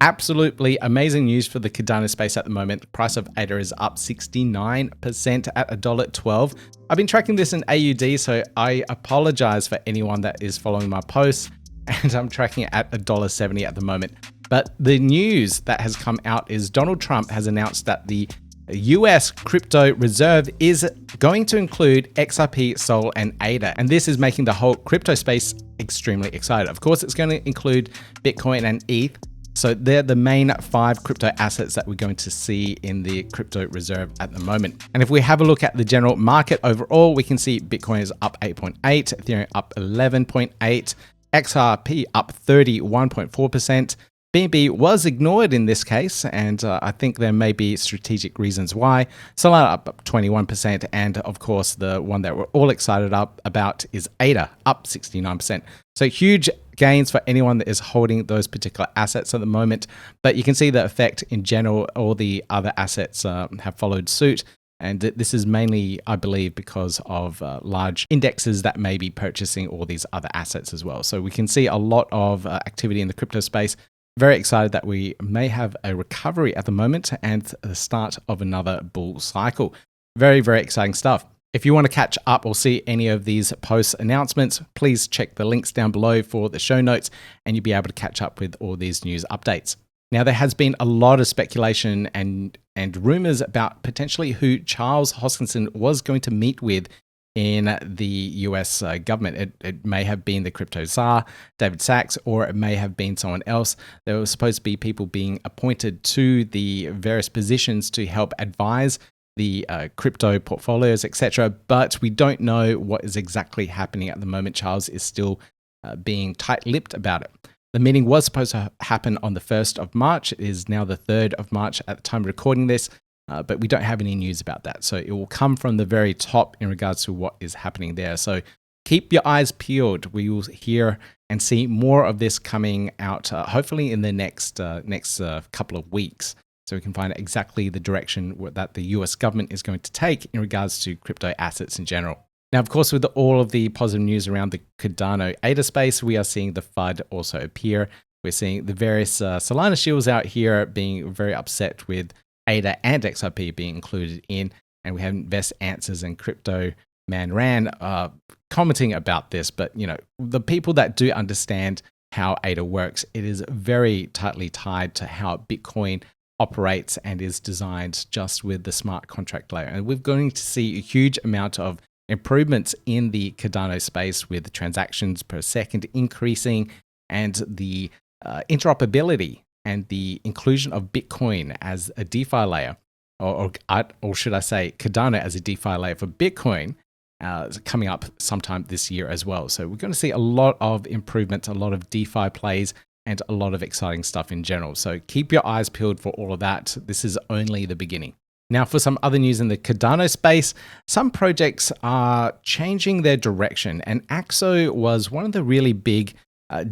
Absolutely amazing news for the Cardano space at the moment. The price of ADA is up 69% at $1.12. I've been tracking this in AUD, so I apologize for anyone that is following my posts, and I'm tracking it at $1.70 at the moment. But the news that has come out is Donald Trump has announced that the US crypto reserve is going to include XRP, Sol, and ADA. And this is making the whole crypto space extremely excited. Of course, it's going to include Bitcoin and ETH. So they're the main 5 crypto assets that we're going to see in the crypto reserve at the moment. And if we have a look at the general market overall, we can see Bitcoin is up 8.8, Ethereum up 11.8, XRP up 31.4%. BNB was ignored in this case, and I think there may be strategic reasons why. Solana up 21%, and of course, the one that we're all excited about is ADA, up 69%. So huge gains for anyone that is holding those particular assets at the moment. But you can see the effect in general. All the other assets have followed suit. And this is mainly, I believe, because of large indexes that may be purchasing all these other assets as well. So we can see a lot of activity in the crypto space. Very excited that we may have a recovery at the moment and the start of another bull cycle. Very, very exciting stuff. If you want to catch up or see any of these post announcements, please check the links down below for the show notes and you'll be able to catch up with all these news updates. Now, there has been a lot of speculation and rumors about potentially who Charles Hoskinson was going to meet with in the US government. It may have been the crypto czar, David Sachs, or it may have been someone else. There were supposed to be people being appointed to the various positions to help advise the crypto portfolios, etc. But we don't know what is exactly happening at the moment. Charles is still being tight-lipped about it. The meeting was supposed to happen on the 1st of March. It is now the 3rd of March at the time of recording this. But we don't have any news about that. So it will come from the very top in regards to what is happening there. So keep your eyes peeled. We will hear and see more of this coming out, hopefully in the next couple of weeks. So we can find out exactly the direction that the US government is going to take in regards to crypto assets in general. Now, of course, with all of the positive news around the Cardano ADA space, we are seeing the FUD also appear. We're seeing the various Solana shills out here being very upset with ADA and XRP being included in, and we have Invest Answers and Crypto Man Ran commenting about this. But you know, the people that do understand how ADA works, it is very tightly tied to how Bitcoin operates and is designed just with the smart contract layer. And we're going to see a huge amount of improvements in the Cardano space with transactions per second increasing and the interoperability and the inclusion of Bitcoin as a DeFi layer, or should I say Cardano as a DeFi layer for Bitcoin, coming up sometime this year as well. So we're going to see a lot of improvements, a lot of DeFi plays, and a lot of exciting stuff in general. So keep your eyes peeled for all of that. This is only the beginning. Now, for some other news in the Cardano space, some projects are changing their direction, and ADAOZ was one of the really big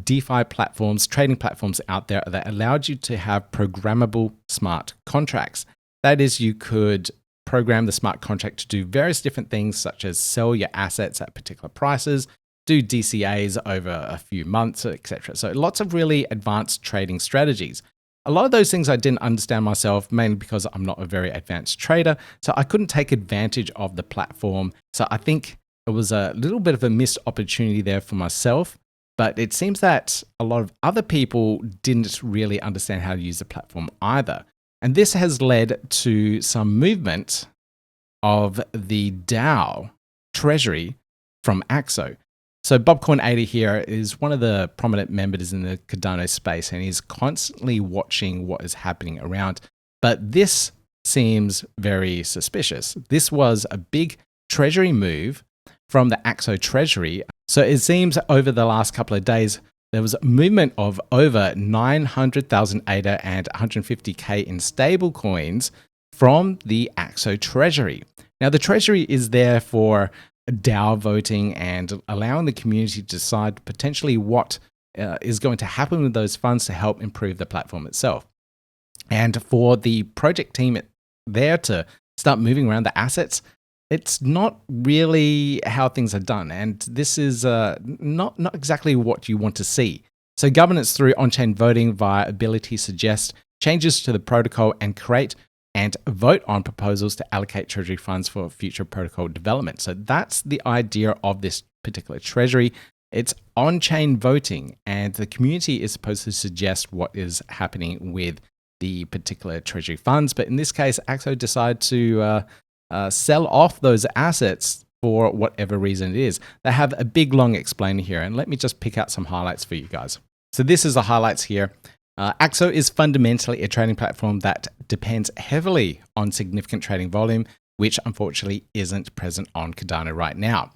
DeFi platforms, trading platforms out there that allowed you to have programmable smart contracts. That is, you could program the smart contract to do various different things, such as sell your assets at particular prices, do DCAs over a few months, etc. So lots of really advanced trading strategies. A lot of those things I didn't understand myself, mainly because I'm not a very advanced trader, so I couldn't take advantage of the platform. So I think it was a little bit of a missed opportunity there for myself. But it seems that a lot of other people didn't really understand how to use the platform either. And this has led to some movement of the DAO treasury from ADAOZ. So Bobcoin80 here is one of the prominent members in the Cardano space, and he's constantly watching what is happening around. But this seems very suspicious. This was a big treasury move from the ADAOZ treasury. So it seems over the last couple of days, there was a movement of over 900,000 ADA and 150K in stable coins from the ADAOZ treasury. Now, the treasury is there for DAO voting and allowing the community to decide potentially what is going to happen with those funds to help improve the platform itself. And for the project team there to start moving around the assets, it's not really how things are done. And this is not exactly what you want to see. So governance through on-chain voting via ability to suggest changes to the protocol and create and vote on proposals to allocate treasury funds for future protocol development. So that's the idea of this particular treasury. It's on-chain voting, and the community is supposed to suggest what is happening with the particular treasury funds. But in this case, ADAOZ decided to sell off those assets for whatever reason it is. They have a big long explainer here, and let me just pick out some highlights for you guys. So this is the highlights here. ADAOZ is fundamentally a trading platform that depends heavily on significant trading volume, which unfortunately isn't present on Cardano right now.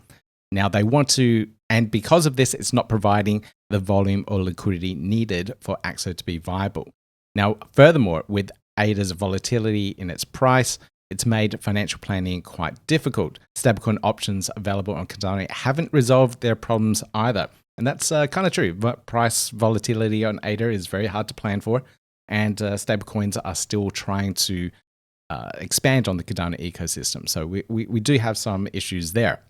Now they want to, and because of this, it's not providing the volume or liquidity needed for ADAOZ to be viable. Now, furthermore, with ADA's volatility in its price, it's made financial planning quite difficult. Stablecoin options available on Cardano haven't resolved their problems either. And that's kind of true. But price volatility on ADA is very hard to plan for. And stablecoins are still trying to expand on the Cardano ecosystem. So we do have some issues there.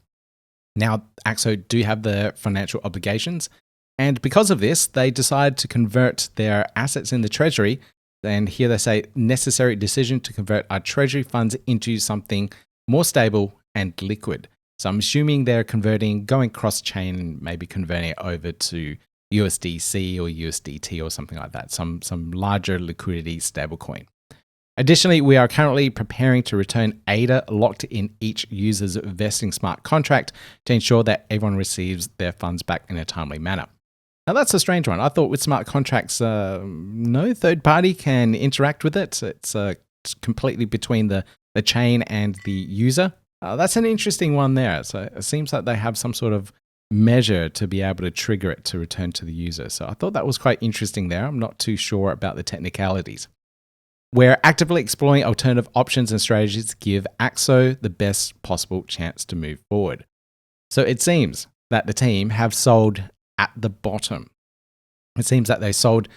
Now, ADAOZ do have the financial obligations. And because of this, they decide to convert their assets in the treasury. And here they say, necessary decision to convert our treasury funds into something more stable and liquid. So I'm assuming they're going cross-chain and maybe converting it over to USDC or USDT or something like that, some larger liquidity stablecoin. Additionally, we are currently preparing to return ADA locked in each user's vesting smart contract to ensure that everyone receives their funds back in a timely manner. Now that's a strange one. I thought with smart contracts, no third party can interact with it. It's completely between the chain and the user. That's an interesting one there. So it seems like they have some sort of measure to be able to trigger it to return to the user. So I thought that was quite interesting there. I'm not too sure about the technicalities. We're actively exploring alternative options and strategies to give ADAOZ the best possible chance to move forward. So it seems that the team have sold at the bottom. It seems that they sold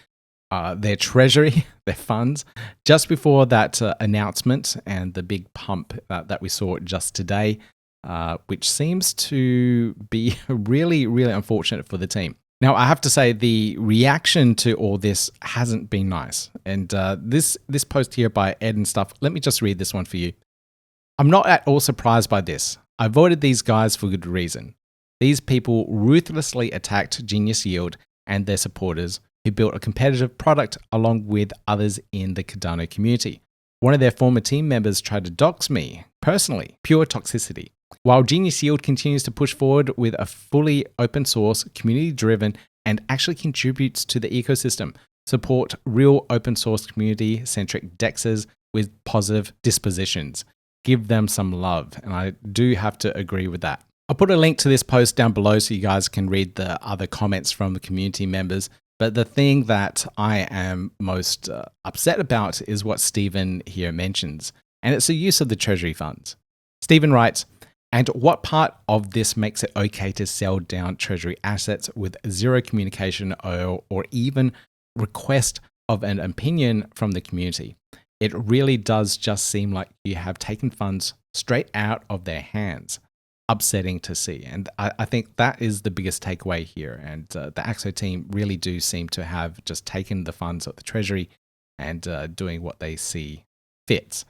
their treasury, their funds, just before that announcement and the big pump that we saw just today, which seems to be really, really unfortunate for the team. Now, I have to say the reaction to all this hasn't been nice. And this post here by Ed and stuff, let me just read this one for you. I'm not at all surprised by this. I avoided these guys for good reason. These people ruthlessly attacked Genius Yield and their supporters who built a competitive product along with others in the Cardano community. One of their former team members tried to dox me personally, pure toxicity. While Genius Yield continues to push forward with a fully open source, community-driven, and actually contributes to the ecosystem, support real open source community-centric DEXs with positive dispositions. Give them some love, and I do have to agree with that. I'll put a link to this post down below so you guys can read the other comments from the community members. But the thing that I am most upset about is what Stephen here mentions, and it's the use of the treasury funds. Stephen writes, and what part of this makes it okay to sell down treasury assets with zero communication or even request of an opinion from the community? It really does just seem like you have taken funds straight out of their hands. Upsetting to see. And I think that is the biggest takeaway here. And the ADAOZ team really do seem to have just taken the funds of the treasury and doing what they see fits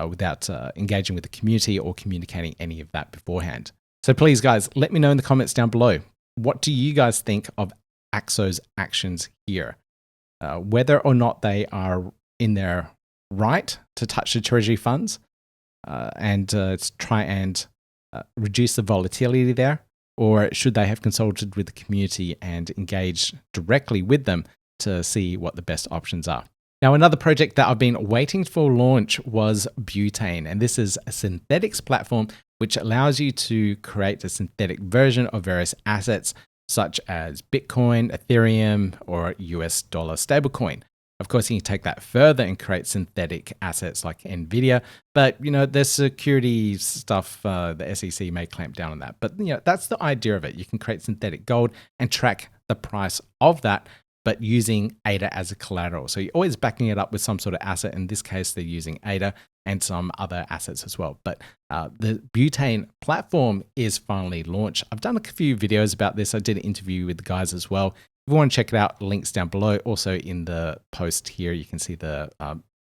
without engaging with the community or communicating any of that beforehand. So please, guys, let me know in the comments down below. What do you guys think of ADAOZ's actions here? Whether or not they are in their right to touch the treasury funds and try and reduce the volatility there, or should they have consulted with the community and engaged directly with them to see what the best options are? Now, another project that I've been waiting for launch was Butane, and this is a synthetics platform which allows you to create a synthetic version of various assets such as Bitcoin, Ethereum, or US dollar stablecoin. Of course, you can take that further and create synthetic assets like NVIDIA, but there's security stuff. The SEC may clamp down on that, but that's the idea of it. You can create synthetic gold and track the price of that, but using ADA as a collateral. So you're always backing it up with some sort of asset. In this case, they're using ADA and some other assets as well. But the Butane platform is finally launched. I've done a few videos about this. I did an interview with the guys as well. If you want to check it out, links down below. Also in the post here, you can see the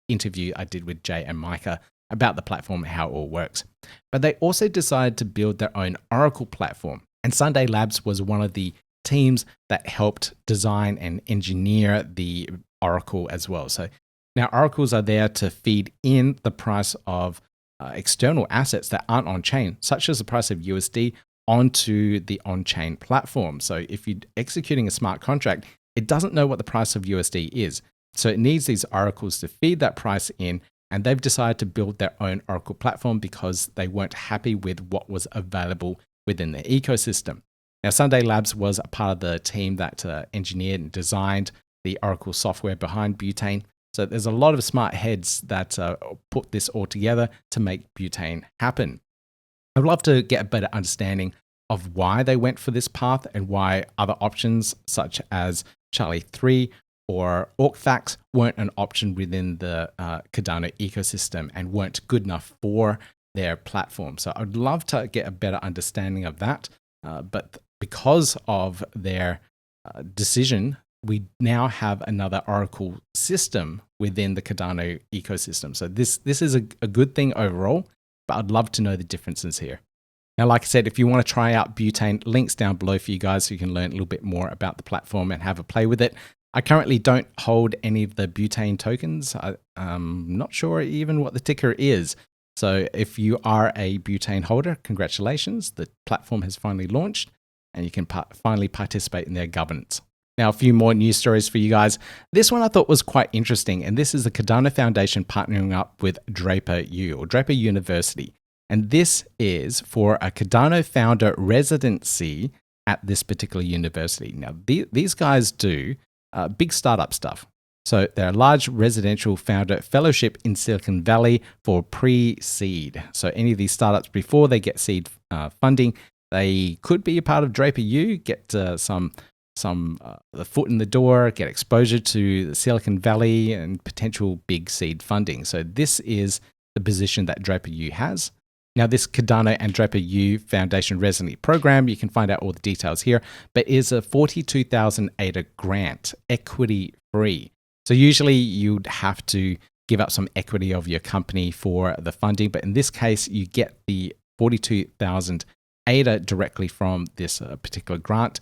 interview I did with Jay and Micah about the platform and how it all works. But they also decided to build their own Oracle platform. And Sunday Labs was one of the teams that helped design and engineer the Oracle as well. So now oracles are there to feed in the price of external assets that aren't on chain, such as the price of USD, onto the on-chain platform. So if you're executing a smart contract, it doesn't know what the price of USD is. So it needs these oracles to feed that price in, and they've decided to build their own Oracle platform because they weren't happy with what was available within the ecosystem. Now, Sunday Labs was a part of the team that engineered and designed the Oracle software behind Butane. So there's a lot of smart heads that put this all together to make Butane happen. I'd love to get a better understanding of why they went for this path and why other options such as Charlie 3 or AUKFAX weren't an option within the Cardano ecosystem and weren't good enough for their platform. So I'd love to get a better understanding of that. But because of their decision, we now have another Oracle system within the Cardano ecosystem. So this is a good thing overall, but I'd love to know the differences here. Now, like I said, if you want to try out Butane, links down below for you guys so you can learn a little bit more about the platform and have a play with it. I currently don't hold any of the Butane tokens. I'm not sure even what the ticker is. So if you are a Butane holder, congratulations. The platform has finally launched and you can finally participate in their governance. Now, a few more news stories for you guys. This one I thought was quite interesting, and this is the Cardano Foundation partnering up with Draper U, or Draper University. And this is for a Cardano founder residency at this particular university. Now, these guys do big startup stuff. So they're a large residential founder fellowship in Silicon Valley for pre-seed. So any of these startups, before they get seed funding, they could be a part of Draper U, get some the foot in the door, get exposure to the Silicon Valley and potential big seed funding. So this is the position that Draper U has. Now, this Cardano and Draper U Foundation Residency Program, you can find out all the details here, but is a 42,000 ADA grant, equity free. So usually you'd have to give up some equity of your company for the funding, but in this case, you get the 42,000 ADA directly from this particular grant.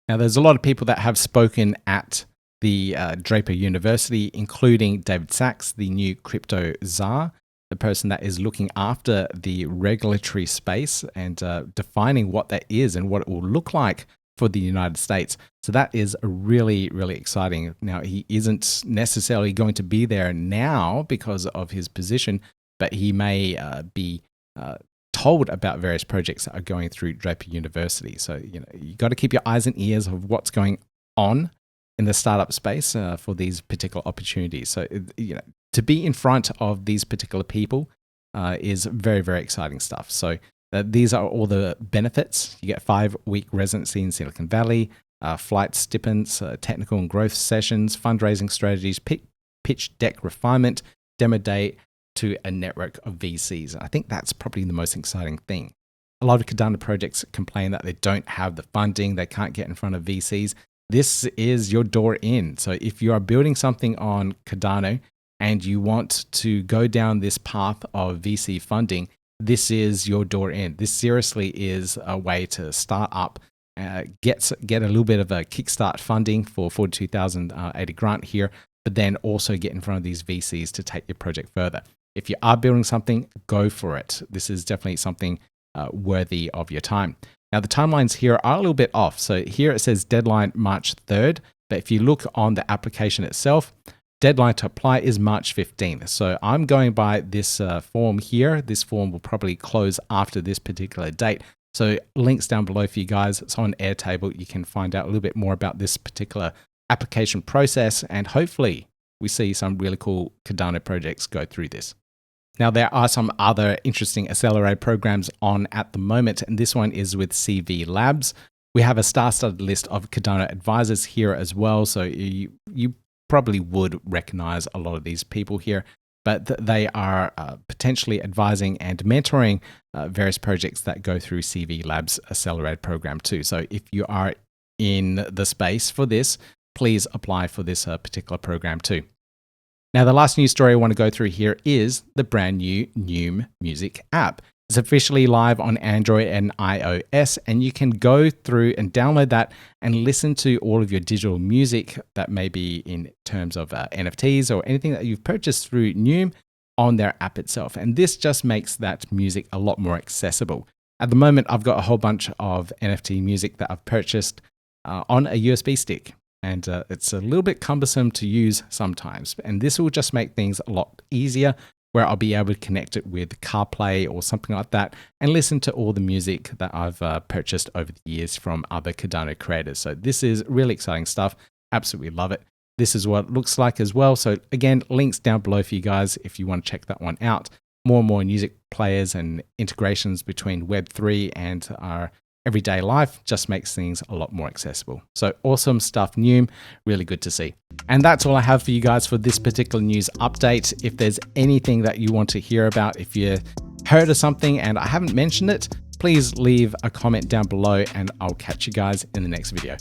Now, there's a lot of people that have spoken at the Draper University, including David Sachs, the new crypto czar, the person that is looking after the regulatory space and defining what that is and what it will look like for the United States. So that is really, really exciting. Now, he isn't necessarily going to be there now because of his position, but he may be told about various projects that are going through Draper University. So, you got to keep your eyes and ears of what's going on in the startup space for these particular opportunities. So, to be in front of these particular people is very, very exciting stuff. So these are all the benefits. You get 5-week residency in Silicon Valley, flight stipends, technical and growth sessions, fundraising strategies, pitch deck refinement, demo day to a network of VCs. I think that's probably the most exciting thing. A lot of Cardano projects complain that they don't have the funding, they can't get in front of VCs. This is your door in. So if you are building something on Cardano and you want to go down this path of VC funding, this is your door in. This seriously is a way to start up, get a little bit of a kickstart funding for 42,000 ADA grant here, but then also get in front of these VCs to take your project further. If you are building something, go for it. This is definitely something worthy of your time. Now, the timelines here are a little bit off. So here it says deadline March 3rd, but if you look on the application itself, deadline to apply is March 15th. So I'm going by this form here. This form will probably close after this particular date. So links down below for you guys. It's on Airtable. You can find out a little bit more about this particular application process, and hopefully we see some really cool Cardano projects go through this. Now, there are some other interesting accelerator programs on at the moment, and this one is with CV Labs. We have a star-studded list of Cardano advisors here as well, so you probably would recognize a lot of these people here, but they are potentially advising and mentoring various projects that go through CV Labs Accelerator program too. So if you are in the space for this, please apply for this particular program too. Now, the last news story I want to go through here is the brand new NEWM music app. It's officially live on Android and iOS, and you can go through and download that and listen to all of your digital music that may be in terms of NFTs or anything that you've purchased through NEWM on their app itself. And this just makes that music a lot more accessible. At the moment, I've got a whole bunch of NFT music that I've purchased on a USB stick. And it's a little bit cumbersome to use sometimes. And this will just make things a lot easier, where I'll be able to connect it with CarPlay or something like that and listen to all the music that I've purchased over the years from other Cardano creators. So this is really exciting stuff. Absolutely love it. This is what it looks like as well. So again, links down below for you guys if you want to check that one out. More and more music players and integrations between Web3 and our everyday life just makes things a lot more accessible. So awesome stuff, NEWM. Really good to see. And that's all I have for you guys for this particular news update. If there's anything that you want to hear about, if you heard of something and I haven't mentioned it, please leave a comment down below and I'll catch you guys in the next video.